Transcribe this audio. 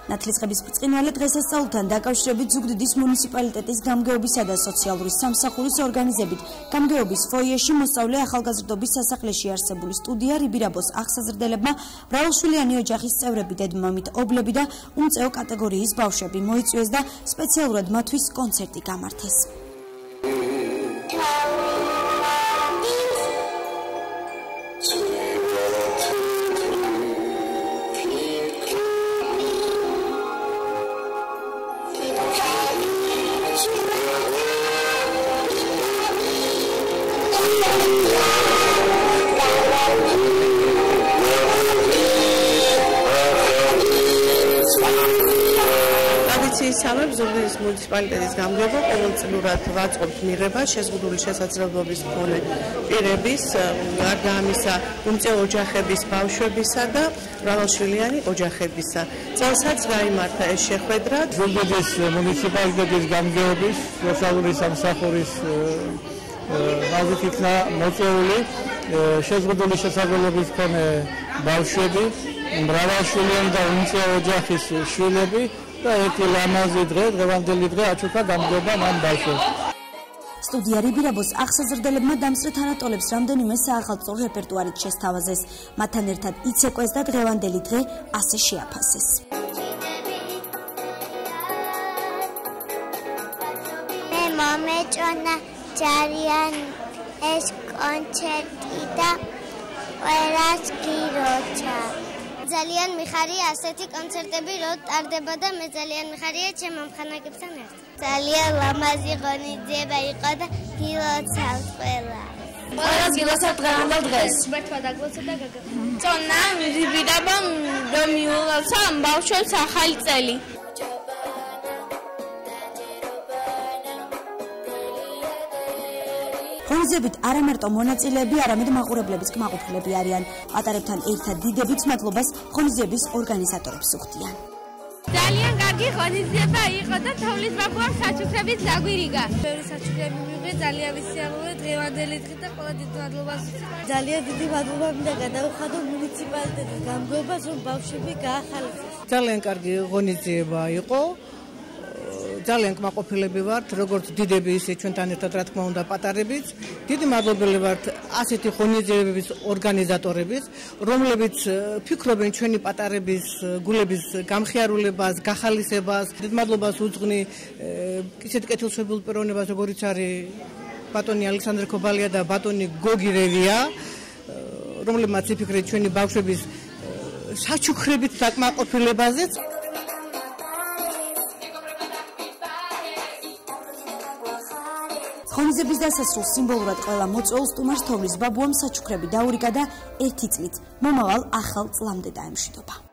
ნათლისღების ბრწყინვალე დღესასწაულთან დაკავშირებით ზუგდიდის მუნიციპალიტეტის გამგეობისა და სოციალური სამსახურის ორგანიზებით გამგეობის ფოიეში მოსწავლე ახალგაზრდობის სასახლეში არსებული სტუდია რიბირაბოს აღსაზრდელებმა მრავალშვილიანი ოჯახის წევრები, დედმამით ობლები და უმწეო კატეგორიის ბავშვები მოიწვიეს და სპეციალურად მათთვის კონცერტი გამართეს. Ტრადიციისამებრ ზუგდიდის მუნიციპალიტეტის გამგეობა ყოველწლიურად ვაწყობთ მიღება შეზღუდული შესაძლებლობის მქონე პირების, გარდა ამისა, უმწეო ოჯახების ბავშვებისა და მრავალშვილიანი ოჯახებისა. წელსაც გაიმართა ეს შეხვედრა ზუგდიდის მუნიციპალიტეტის გამგეობის სოციალური სამსახურის ბაზით იქნა მოწვეული შეზღუდული შესაძლებლობის მქონე ბავშვები, მრავალშვილიანი და უმწეო ოჯახის შვილები და ერთი ლამაზი დღევანდელი დღე აჩუქა გამგეობამ ამ ბავშვებს. სტუდია რიბირაბოს აღსაზრდელებმა დამსწრე თანატოლებს რამდენიმე საახალწლო რეპერტუარით შესთავაზეს. მათთან ერთად იცეკვეს და დღევანდელი დღე ასე შეაფასეს. მე მომეწონა ძალიან ეს კონცერტი და ყველას გიროჩა. ძალიან მიხარია ასეთი კონცერტები რო ტარდება და მე ძალიან მიხარია ჩემ ამხანაგებთან ერთად. ძალიან ლამაზი ღონისძიება იყო და გილოცავთ ყველა. ყველას გილოცავთ დღევანდელ დღეს. ბერტვა დაგლოცე და გაგა. წონა რიბირაბამ მიულოცა ბავშვებს ახალი წელი. ღონისძიებით არა მარტო მონაწილეები, არამედ მაყურებლებიც კმაყოფილები არიან. პატარებთან ერთად დიდებით მადლობას ღონისძიების ორგანიზატორებს უხდიან. ძალიან კარგი ღონისძიება იყო და თოვლის ბაბუამ საჩუქრებით დაგვირიგა. ბევრი საჩუქრები მივიღე, ძალიან ვისიამოვნე დღევანდელი დღე და ყველა დიდ მადლობას ვუწევ. ძალიან დიდი მადლობა მინდა გადავხადო მუნიციპალიტეტის გამგეობას, რომ ბავშვები გაახალისეს. ძალიან კარგი ღონისძიება იყო. ძალიან კმაყოფილები ვართ, როგორც დიდები, ისე ჩვენთან ერთად რა თქმა უნდა პატარებიც. დიდი მადლობელი ვართ ასეთი ღონისძიებების ორგანიზატორების, რომლებიც ფიქრობენ ჩვენი პატარების გულების გამხიარულებას, გახალისებას. დიდ მადლობას ვუძღვნი ისეთ კეთილშობილ პიროვნებას, როგორიც არის ბატონი ალექსანდრე ქობალია და ბატონი გოგი რევია, რომლებმაც იფიქრეთ ჩვენი ბავშვების საჩუქრებით დაკმაყოფილებაზეც. ღონისძიების დასასრულს სიმბოლურად ყველა მოწვეულ სტუმარს თოვლის ბაბუამ საჩუქრები დაურიგა და ერთი წლით მომავალ ახალ წლამდე დაემშვიდობა.